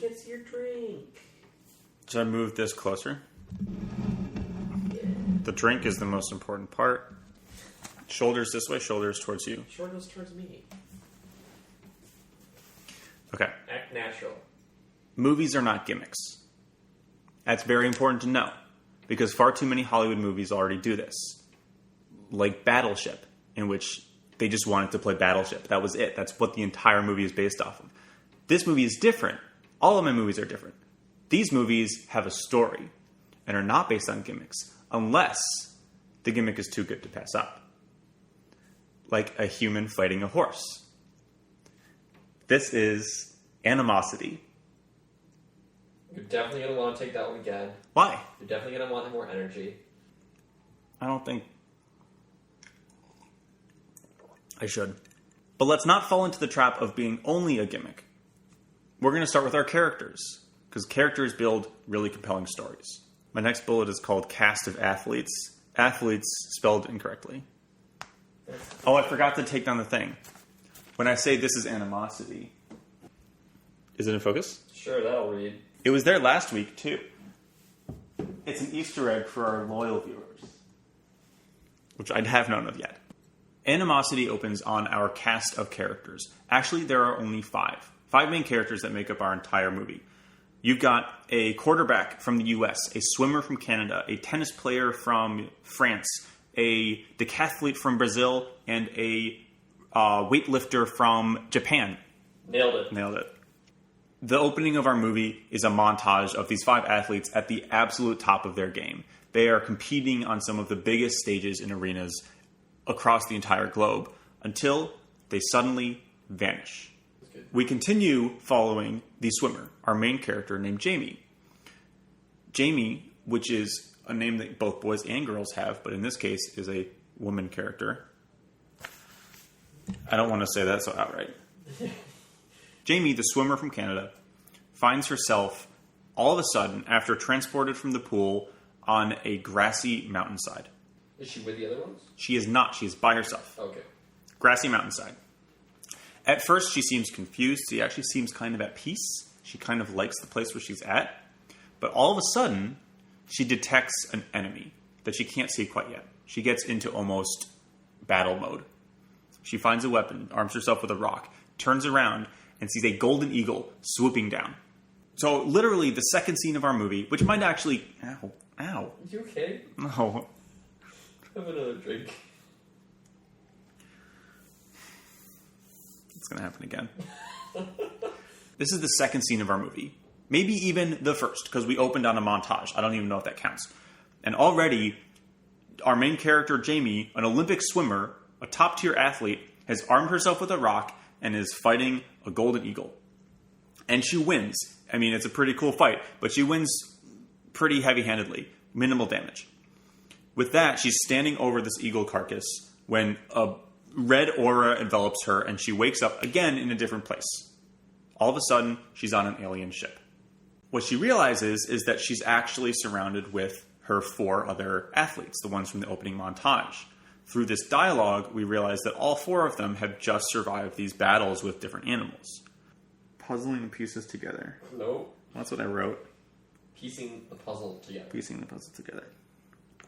gets your drink? Should I move this closer? Yeah. The drink is the most important part. Shoulders this way, shoulders towards you. Shoulders towards me. Okay. Act natural. Movies are not gimmicks. That's very important to know, because far too many Hollywood movies already do this. Like Battleship, in which they just wanted to play Battleship. That was it. That's what the entire movie is based off of. This movie is different. All of my movies are different. These movies have a story and are not based on gimmicks, unless the gimmick is too good to pass up. Like a human fighting a horse. This is Animosity. You're definitely going to want to take that one again. Why? You're definitely going to want more energy. I don't think I should. But let's not fall into the trap of being only a gimmick. We're going to start with our characters, because characters build really compelling stories. My next bullet is called Cast of Athletes. Athletes spelled incorrectly. Oh, I forgot to take down the thing. When I say this is Animosity... Is it in focus? Sure, that'll read. It was there last week, too. It's an Easter egg for our loyal viewers, which I'd have known of yet. Animosity opens on our cast of characters. Actually, there are only 5. 5 main characters that make up our entire movie. You've got a quarterback from the US, a swimmer from Canada, a tennis player from France, a decathlete from Brazil, and a weightlifter from Japan. Nailed it. Nailed it. The opening of our movie is a montage of these 5 athletes at the absolute top of their game. They are competing on some of the biggest stages in arenas across the entire globe until they suddenly vanish. We continue following the swimmer, our main character named Jamie. Jamie, which is a name that both boys and girls have, but in this case is a woman character. I don't want to say that so outright. Jamie, the swimmer from Canada, finds herself all of a sudden, after transported from the pool, on a grassy mountainside. Is she with the other ones? She is not. She is by herself. Okay. Grassy mountainside. At first, she seems confused. She actually seems kind of at peace. She kind of likes the place where she's at. But all of a sudden, she detects an enemy that she can't see quite yet. She gets into almost battle mode. She finds a weapon, arms herself with a rock, turns around, and sees a golden eagle swooping down. So literally the second scene of our movie, which might actually... Ow. You okay? No. Have another drink. It's going to happen again. This is the second scene of our movie. Maybe even the first, because we opened on a montage. I don't even know if that counts. And already, our main character, Jamie, an Olympic swimmer, a top-tier athlete, has armed herself with a rock and is fighting a golden eagle. And she wins. I mean, it's a pretty cool fight, but she wins pretty heavy-handedly. Minimal damage. With that, she's standing over this eagle carcass when a red aura envelops her and she wakes up again in a different place. All of a sudden, she's on an alien ship. What she realizes is that she's actually surrounded with her 4 other athletes, the ones from the opening montage. Through this dialogue, we realize that all 4 of them have just survived these battles with different animals. Puzzling the pieces together. No. That's what I wrote. Piecing the puzzle together. Piecing the puzzle together.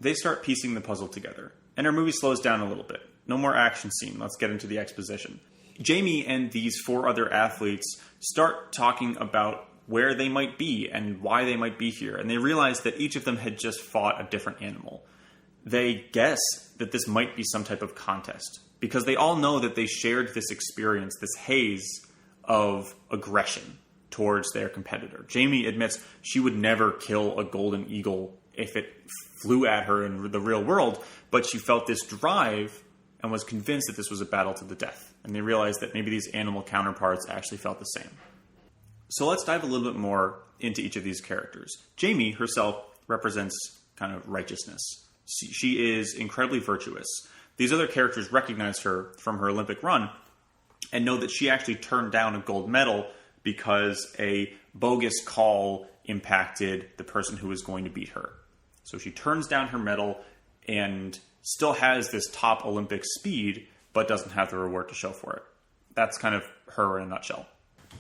They start piecing the puzzle together, and our movie slows down a little bit. No more action scene. Let's get into the exposition. Jamie and these 4 other athletes start talking about where they might be and why they might be here, and they realize that each of them had just fought a different animal. They guess that this might be some type of contest, because they all know that they shared this experience, this haze of aggression towards their competitor. Jamie admits she would never kill a golden eagle if it flew at her in the real world, but she felt this drive and was convinced that this was a battle to the death. And they realized that maybe these animal counterparts actually felt the same. So let's dive a little bit more into each of these characters. Jamie herself represents kind of righteousness. She is incredibly virtuous. These other characters recognize her from her Olympic run and know that she actually turned down a gold medal because a bogus call impacted the person who was going to beat her. So she turns down her medal and still has this top Olympic speed, but doesn't have the reward to show for it. That's kind of her in a nutshell.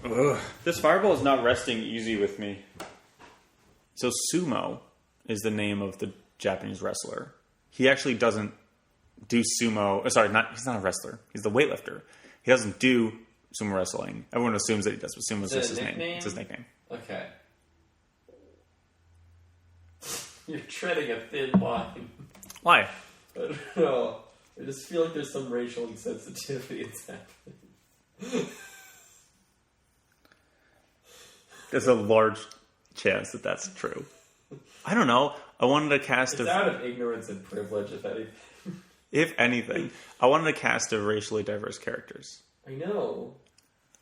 Ugh. This fireball is not resting easy with me. So Sumo is the name of the Japanese wrestler. He actually doesn't do sumo. He's not a wrestler. He's the weightlifter. He doesn't do sumo wrestling. Everyone assumes that he does, but sumo is just his name. It's his nickname. Okay. You're treading a thin line. Why? I don't know. I just feel like there's some racial insensitivity that's happening. There's a large chance that that's true. I don't know. I wanted a cast it's out of ignorance and privilege, if anything. If anything. I wanted a cast of racially diverse characters. I know.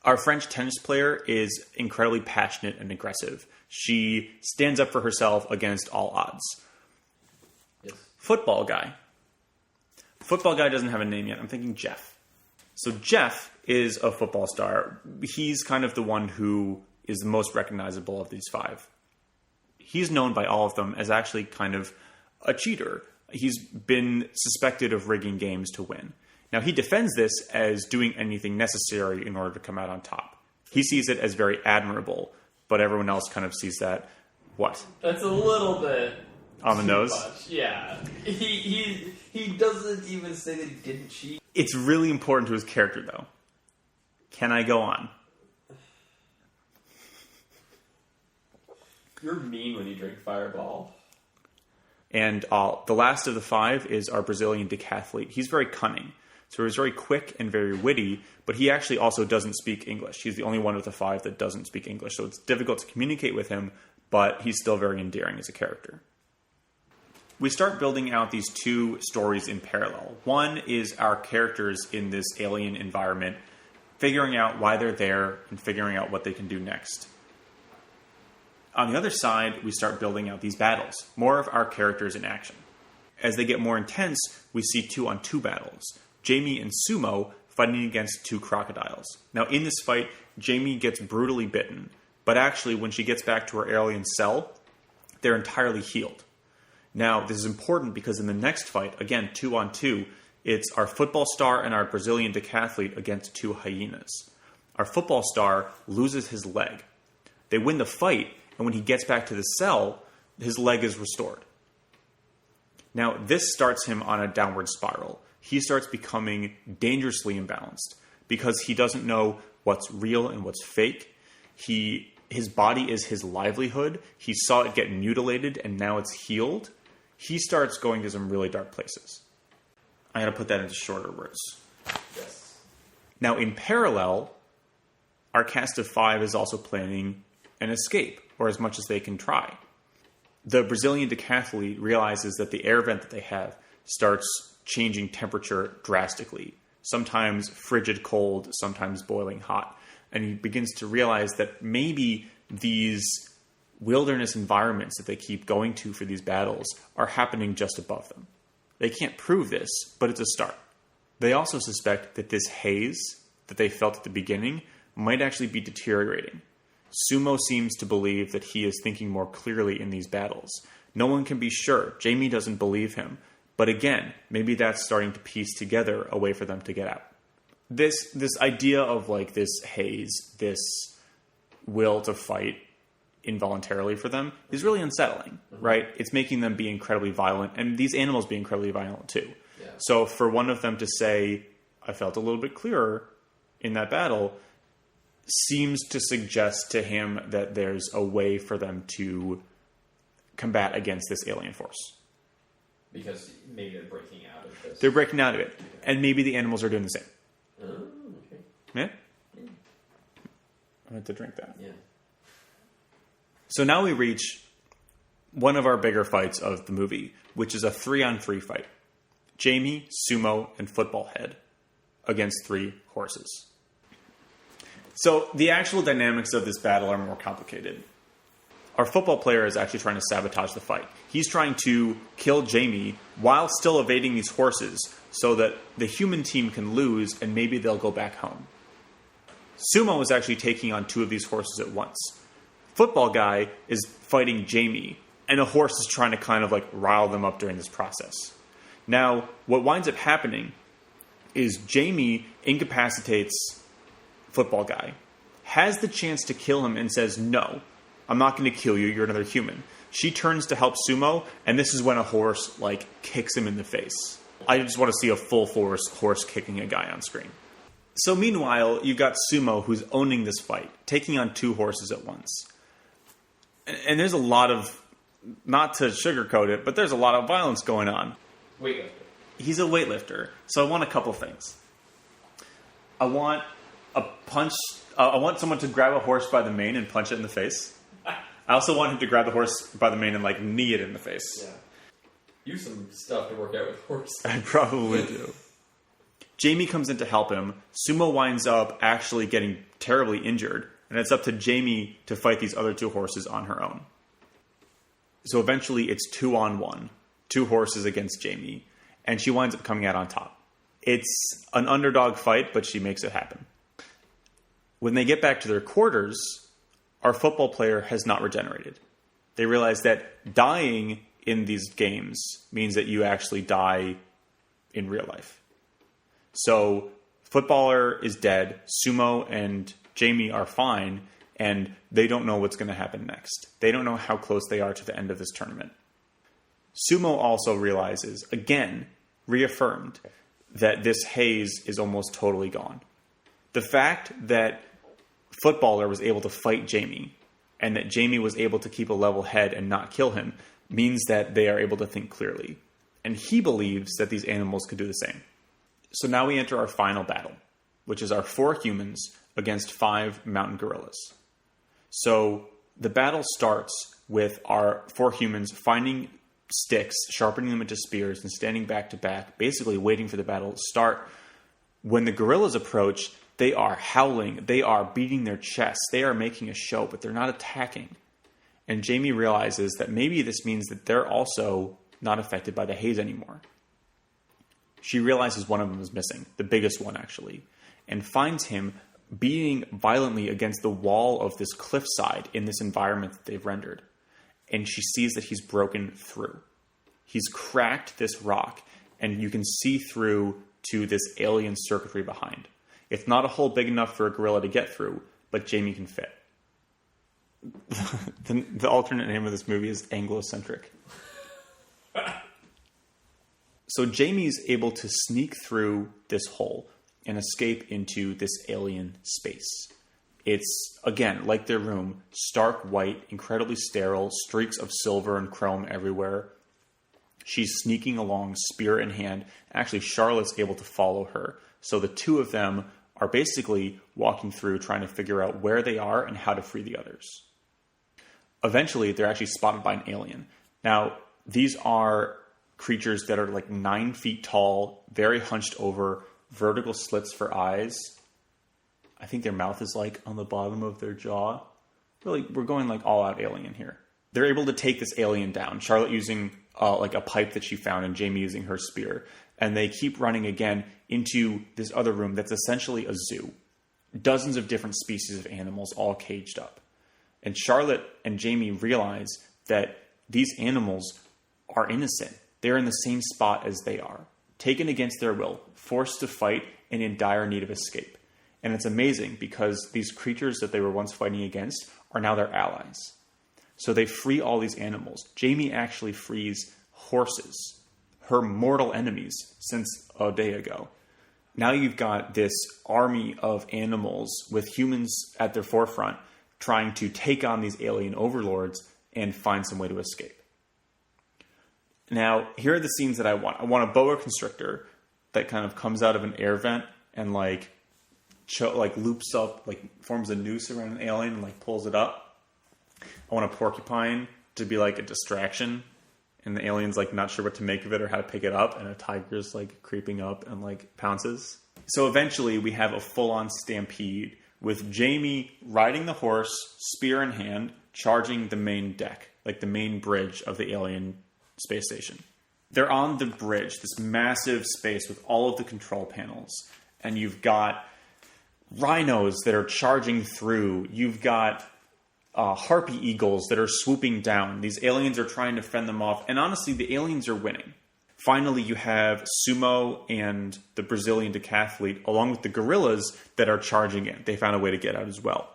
Our French tennis player is incredibly passionate and aggressive. She stands up for herself against all odds. Yes. Football guy. Football guy doesn't have a name yet. I'm thinking Jeff. So Jeff is a football star. He's kind of the one who is the most recognizable of these five. He's known by all of them as actually kind of a cheater. He's been suspected of rigging games to win. Now, he defends this as doing anything necessary in order to come out on top. He sees it as very admirable, but everyone else kind of sees that, what? That's a little bit on the nose? Much. Yeah. He doesn't even say that he didn't cheat. It's really important to his character, though. Can I go on? You're mean when you drink Fireball. And the last of the five is our Brazilian decathlete. He's very cunning. So he's very quick and very witty, but he actually also doesn't speak English. He's the only one of the five that doesn't speak English. So it's difficult to communicate with him, but he's still very endearing as a character. We start building out these two stories in parallel. One is our characters in this alien environment, figuring out why they're there and figuring out what they can do next. On the other side, we start building out these battles, more of our characters in action. As they get more intense, we see 2-on-2 battles. Jamie and Sumo fighting against two crocodiles. Now, in this fight, Jamie gets brutally bitten, but actually, when she gets back to her alien cell, they're entirely healed. Now, this is important because in the next fight, again, 2-on-2, it's our football star and our Brazilian decathlete against two hyenas. Our football star loses his leg. They win the fight, and when he gets back to the cell, his leg is restored. Now, this starts him on a downward spiral. He starts becoming dangerously imbalanced because he doesn't know what's real and what's fake. His body is his livelihood. He saw it get mutilated, and now it's healed. He starts going to some really dark places. I got to put that into shorter words. Yes. Now, in parallel, our cast of five is also planning an escape, or as much as they can try. The Brazilian decathlete realizes that the air vent that they have starts changing temperature drastically, sometimes frigid cold, sometimes boiling hot. And he begins to realize that maybe these wilderness environments that they keep going to for these battles are happening just above them. They can't prove this, but it's a start. They also suspect that this haze that they felt at the beginning might actually be deteriorating. Sumo seems to believe that he is thinking more clearly in these battles. No one can be sure. Jamie doesn't believe him. But again, maybe that's starting to piece together a way for them to get out. This idea of like this haze, this will to fight involuntarily for them is really unsettling, right? It's making them be incredibly violent, and these animals be incredibly violent too. Yeah. So for one of them to say, I felt a little bit clearer in that battle, seems to suggest to him that there's a way for them to combat against this alien force. Because maybe they're breaking out of this. They're breaking out of it. And maybe the animals are doing the same. Oh, okay. Yeah? I had to drink that. Yeah. So now we reach one of our bigger fights of the movie, which is a 3-on-3 fight. Jamie, Sumo, and Football Head against 3 horses. So the actual dynamics of this battle are more complicated. Our football player is actually trying to sabotage the fight. He's trying to kill Jamie while still evading these horses so that the human team can lose and maybe they'll go back home. Sumo is actually taking on 2 of these horses at once. Football guy is fighting Jamie, and a horse is trying to kind of like rile them up during this process. Now, what winds up happening is Jamie incapacitates Football guy, has the chance to kill him and says, no, I'm not going to kill you. You're another human. She turns to help Sumo, and this is when a horse, kicks him in the face. I just want to see a full force horse kicking a guy on screen. So meanwhile, you've got Sumo who's owning this fight, taking on 2 horses at once. And there's a lot of, not to sugarcoat it, but there's a lot of violence going on. Weightlifter. He's a weightlifter. So I want a couple things. I want a punch. I want someone to grab a horse by the mane and punch it in the face. I also want him to grab the horse by the mane and knee it in the face. Yeah. Use some stuff to work out with horses. I probably do. Jamie comes in to help him. Sumo winds up actually getting terribly injured, and it's up to Jamie to fight these other 2 horses on her own. So eventually it's 2-on-1. 2 horses against Jamie, and she winds up coming out on top. It's an underdog fight, but she makes it happen. When they get back to their quarters, our football player has not regenerated. They realize that dying in these games means that you actually die in real life. So, footballer is dead, Sumo and Jamie are fine, and they don't know what's going to happen next. They don't know how close they are to the end of this tournament. Sumo also realizes, again, reaffirmed, that this haze is almost totally gone. The fact that footballer was able to fight Jamie, and that Jamie was able to keep a level head and not kill him, means that they are able to think clearly. And he believes that these animals could do the same. So now we enter our final battle, which is our 4 humans against 5 mountain gorillas. So the battle starts with our 4 humans finding sticks, sharpening them into spears, and standing back to back, basically waiting for the battle to start. When the gorillas approach, they are howling, they are beating their chests, they are making a show, but they're not attacking. And Jamie realizes that maybe this means that they're also not affected by the haze anymore. She realizes one of them is missing, the biggest one actually, and finds him beating violently against the wall of this cliffside in this environment that they've rendered. And she sees that he's broken through. He's cracked this rock, and you can see through to this alien circuitry behind. It's not a hole big enough for a gorilla to get through, but Jamie can fit. The alternate name of this movie is Anglo-centric. So Jamie's able to sneak through this hole and escape into this alien space. It's, again, like their room, stark white, incredibly sterile, streaks of silver and chrome everywhere. She's sneaking along, spear in hand. Actually, Charlotte's able to follow her. So the 2 of them are basically walking through, trying to figure out where they are and how to free the others. Eventually, they're actually spotted by an alien. Now, these are creatures that are 9 feet tall, very hunched over, vertical slits for eyes. I think their mouth is on the bottom of their jaw. Really, we're going all out alien here. They're able to take this alien down. Charlotte using a pipe that she found, and Jamie using her spear. And they keep running again into this other room that's essentially a zoo. Dozens of different species of animals all caged up. And Charlotte and Jamie realize that these animals are innocent. They're in the same spot as they are, taken against their will, forced to fight, and in dire need of escape. And it's amazing because these creatures that they were once fighting against are now their allies. So they free all these animals. Jamie actually frees horses, her mortal enemies since a day ago. Now you've got this army of animals with humans at their forefront trying to take on these alien overlords and find some way to escape. Now, here are the scenes that I want. I want a boa constrictor that kind of comes out of an air vent and loops up, forms a noose around an alien and pulls it up. I want a porcupine to be a distraction, and the alien's not sure what to make of it or how to pick it up, and a tiger's creeping up and pounces. So eventually we have a full-on stampede with Jamie riding the horse, spear in hand, charging the main deck, the main bridge of the alien space station. They're on the bridge, this massive space with all of the control panels, and you've got rhinos that are charging through. You've got harpy eagles that are swooping down. These aliens are trying to fend them off, and honestly, the aliens are winning. Finally, you have Sumo and the Brazilian decathlete, along with the gorillas that are charging in. They found a way to get out as well.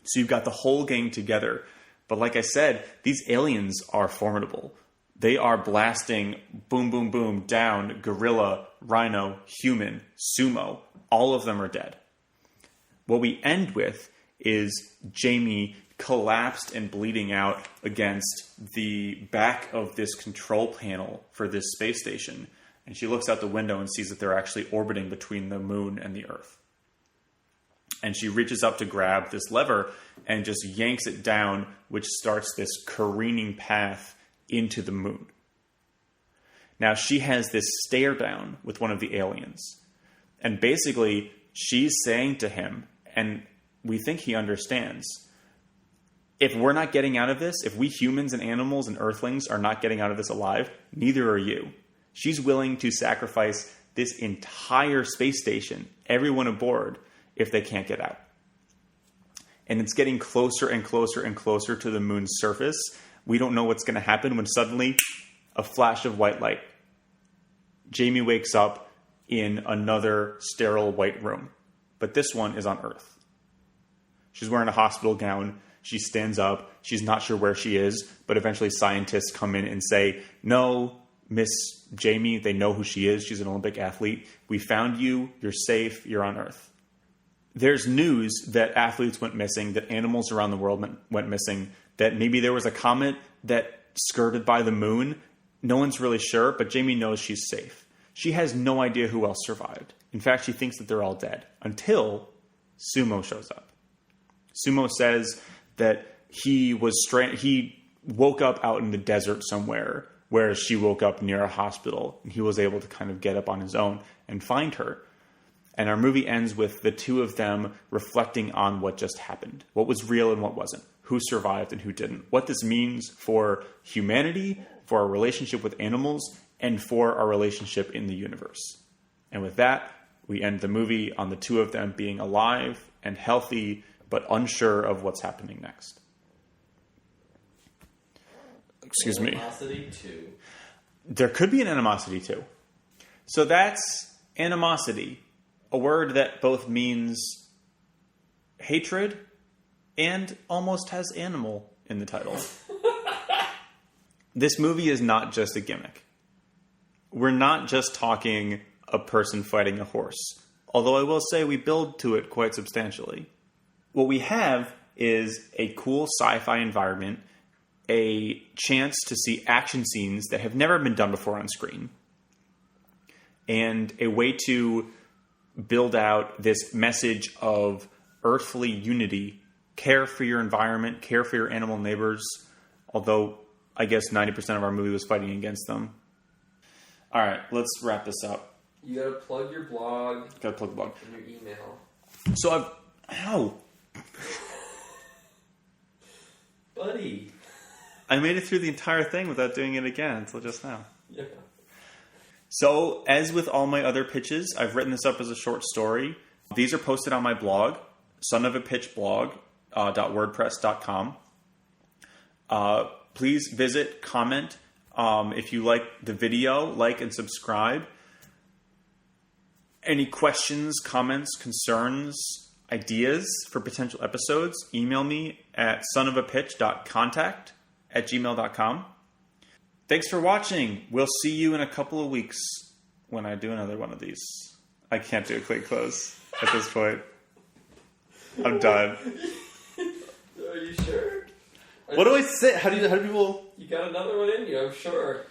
So you've got the whole gang together. But like I said, these aliens are formidable. They are blasting boom, boom, boom, down, gorilla, rhino, human, sumo. All of them are dead. What we end with is Jamie collapsed and bleeding out against the back of this control panel for this space station. And she looks out the window and sees that they're actually orbiting between the moon and the Earth. And she reaches up to grab this lever and just yanks it down, which starts this careening path into the moon. Now she has this stare down with one of the aliens. And basically she's saying to him, and we think he understands, if we're not getting out of this, if we humans and animals and earthlings are not getting out of this alive, neither are you. She's willing to sacrifice this entire space station, everyone aboard, if they can't get out. And it's getting closer and closer and closer to the moon's surface. We don't know what's going to happen when suddenly a flash of white light. Jamie wakes up in another sterile white room, but this one is on Earth. She's wearing a hospital gown. She stands up. She's not sure where she is, but eventually scientists come in and say, no, Miss Jamie, they know who she is. She's an Olympic athlete. We found you. You're safe. You're on Earth. There's news that athletes went missing, that animals around the world went missing, that maybe there was a comet that skirted by the moon. No one's really sure, but Jamie knows she's safe. She has no idea who else survived. In fact, she thinks that they're all dead until Sumo shows up. Sumo says that he woke up out in the desert somewhere, whereas she woke up near a hospital, and he was able to kind of get up on his own and find her. And our movie ends with the two of them reflecting on what just happened, what was real and what wasn't, who survived and who didn't, what this means for humanity, for our relationship with animals, and for our relationship in the universe. And with that, we end the movie on the two of them being alive and healthy, but unsure of what's happening next. Excuse me. Animosity 2. There could be an Animosity 2. So that's animosity, a word that both means hatred and almost has animal in the title. This movie is not just a gimmick. We're not just talking a person fighting a horse, although I will say we build to it quite substantially. What we have is a cool sci-fi environment, a chance to see action scenes that have never been done before on screen, and a way to build out this message of earthly unity, care for your environment, care for your animal neighbors, although I guess 90% of our movie was fighting against them. All right, let's wrap this up. You gotta plug your blog. Gotta plug the blog. And your email. So Buddy. I made it through the entire thing without doing it again until just now. Yeah. So, as with all my other pitches, I've written this up as a short story. These are posted on my blog, sonofapitch.blog.wordpress.com. Please visit, comment. If you like the video, like and subscribe. Any questions, comments, concerns, ideas for potential episodes, email me at sonofapitch.contact @gmail.com. Thanks for watching. We'll see you in a couple of weeks when I do another one of these. I can't do a quick close at this point. I'm done. Are you sure? What do I say? How do people... You got another one in you, I'm sure.